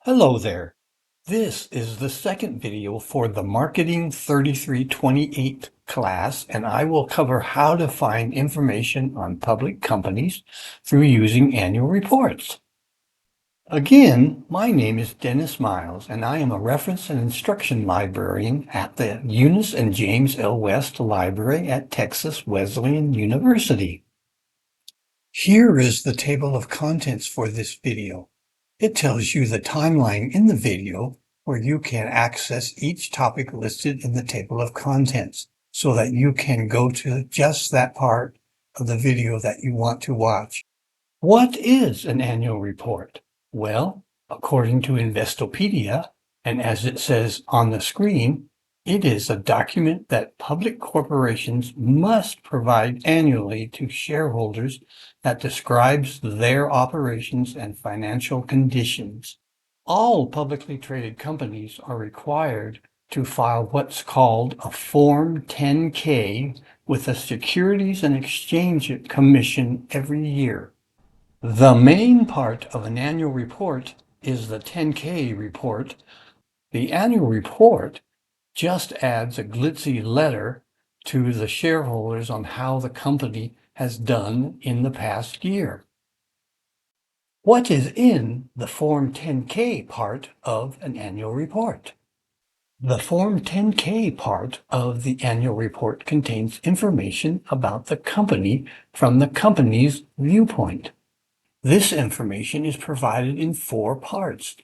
Hello there. This is the second video for the Marketing 3328 class, and I will cover how to find information on public companies through using annual reports. Again, my name is Dennis Miles, and I am a reference and instruction librarian at the Eunice and James L. West Library at Texas Wesleyan University. Here is the table of contents for this video. It tells you the timeline in the video where you can access each topic listed in the table of contents so that you can go to just that part of the video that you want to watch. What is an annual report? Well, according to Investopedia, and as it says on the screen, it is a document that public corporations must provide annually to shareholders that describes their operations and financial conditions. All publicly traded companies are required to file what's called a Form 10-K with the Securities and Exchange Commission every year. The main part of an annual report is the 10-K report. The annual report just adds a glitzy letter to the shareholders on how the company has done in the past year. What is in the Form 10-K part of an annual report? The Form 10-K part of the annual report contains information about the company from the company's viewpoint. This information is provided in 4 parts.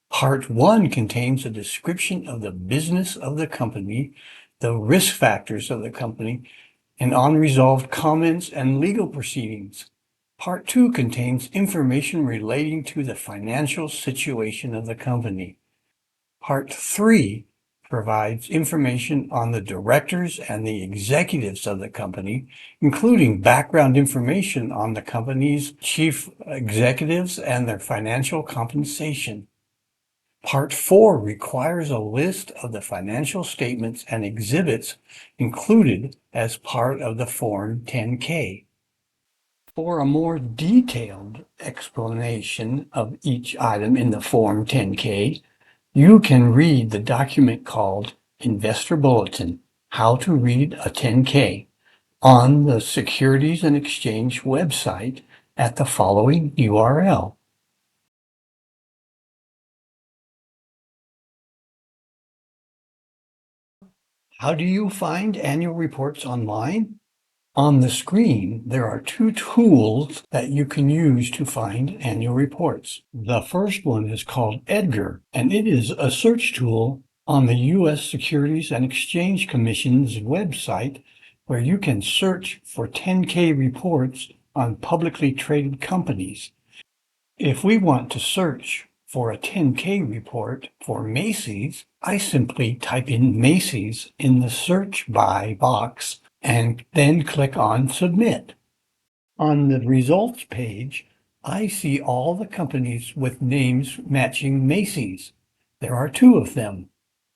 Part 1 contains a description of the business of the company, the risk factors of the company, and unresolved comments and legal proceedings. Part 2 contains information relating to the financial situation of the company. Part 3 provides information on the directors and the executives of the company, including background information on the company's chief executives and their financial compensation. Part 4 requires a list of the financial statements and exhibits included as part of the Form 10-K. For a more detailed explanation of each item in the Form 10-K, you can read the document called Investor Bulletin, How to Read a 10-K, on the Securities and Exchange website at the following URL. How do you find annual reports online? On the screen, there are 2 tools that you can use to find annual reports. The first one is called Edgar, and it is a search tool on the U.S. Securities and Exchange Commission's website where you can search for 10-K reports on publicly traded companies. If we want to search for a 10-K report for Macy's, I simply type in Macy's in the search by box and then click on Submit. On the results page, I see all the companies with names matching Macy's. There are 2 of them.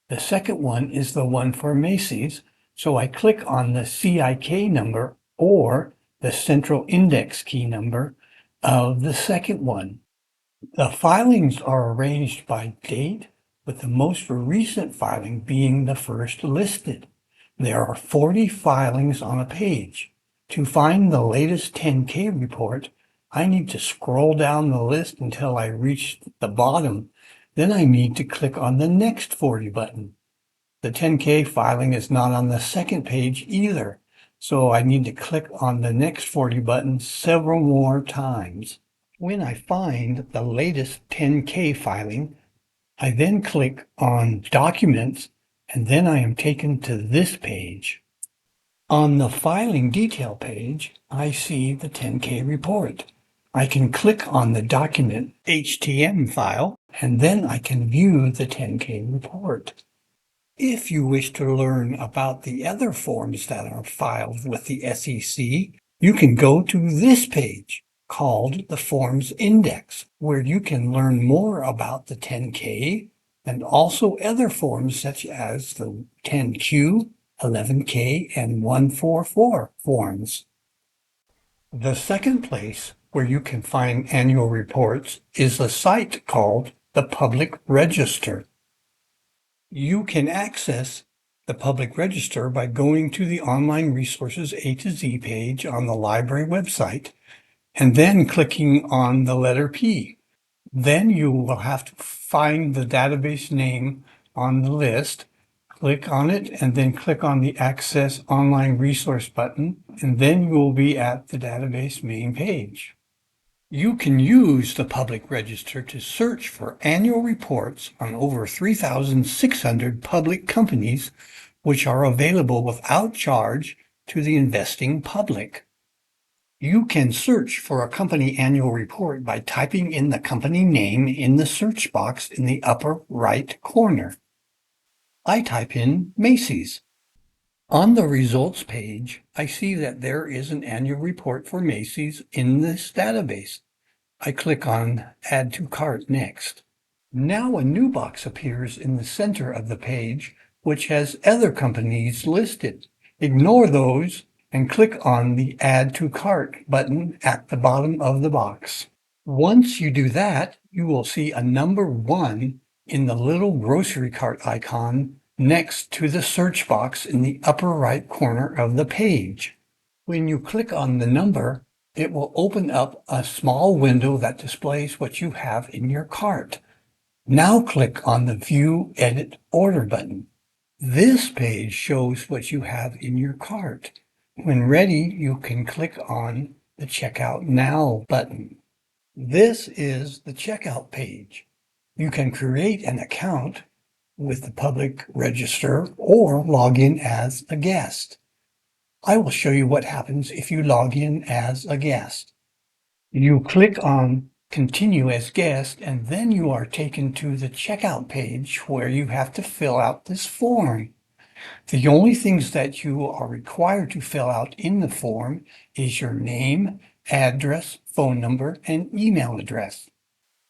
The second one is the one for Macy's, so I click on the CIK number or the central index key number of the second one. The filings are arranged by date, with the most recent filing being the first listed. There are 40 filings on a page. To find the latest 10-K report, I need to scroll down the list until I reach the bottom. Then I need to click on the next 40 button. The 10-K filing is not on the second page either, so I need to click on the next 40 button several more times. When I find the latest 10-K filing, I then click on Documents, and then I am taken to this page. On the filing detail page, I see the 10-K report. I can click on the document HTML file, and then I can view the 10-K report. If you wish to learn about the other forms that are filed with the SEC, you can go to this page called the Forms Index, where you can learn more about the 10-K and also other forms such as the 10-Q, 11-K, and 144 forms. The second place where you can find annual reports is a site called the public register. You can access the public register by going to the Online Resources A to Z page on the library website and then clicking on the letter P. Then you will have to find the database name on the list, click on it, and then click on the Access Online Resource button, and then you will be at the database main page. You can use the public register to search for annual reports on over 3,600 public companies, which are available without charge to the investing public. You can search for a company annual report by typing in the company name in the search box in the upper right corner. I type in Macy's. On the results page, I see that there is an annual report for Macy's in this database. I click on Add to Cart next. Now a new box appears in the center of the page, which has other companies listed. Ignore those and click on the Add to Cart button at the bottom of the box. Once you do that, you will see a number 1 in the little grocery cart icon next to the search box in the upper right corner of the page. When you click on the number, it will open up a small window that displays what you have in your cart. Now click on the View Edit Order button. This page shows what you have in your cart. When ready, you can click on the Checkout Now button. This is the checkout page. You can create an account with the public register or log in as a guest. I will show you what happens if you log in as a guest. You click on Continue as Guest, and then you are taken to the checkout page where you have to fill out this form. The only things that you are required to fill out in the form is your name, address, phone number, and email address.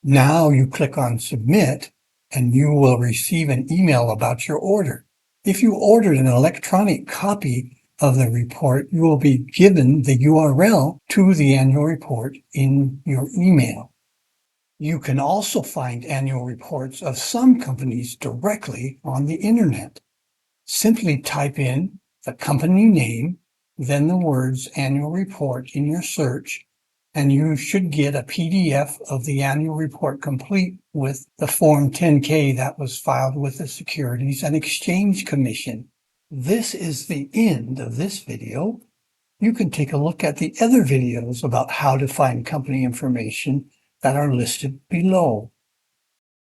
Now you click on Submit, and you will receive an email about your order. If you ordered an electronic copy of the report, you will be given the URL to the annual report in your email. You can also find annual reports of some companies directly on the internet. Simply type in the company name, then the words annual report in your search, and you should get a PDF of the annual report complete with the Form 10-K that was filed with the Securities and Exchange Commission. This is the end of this video. You can take a look at the other videos about how to find company information that are listed below.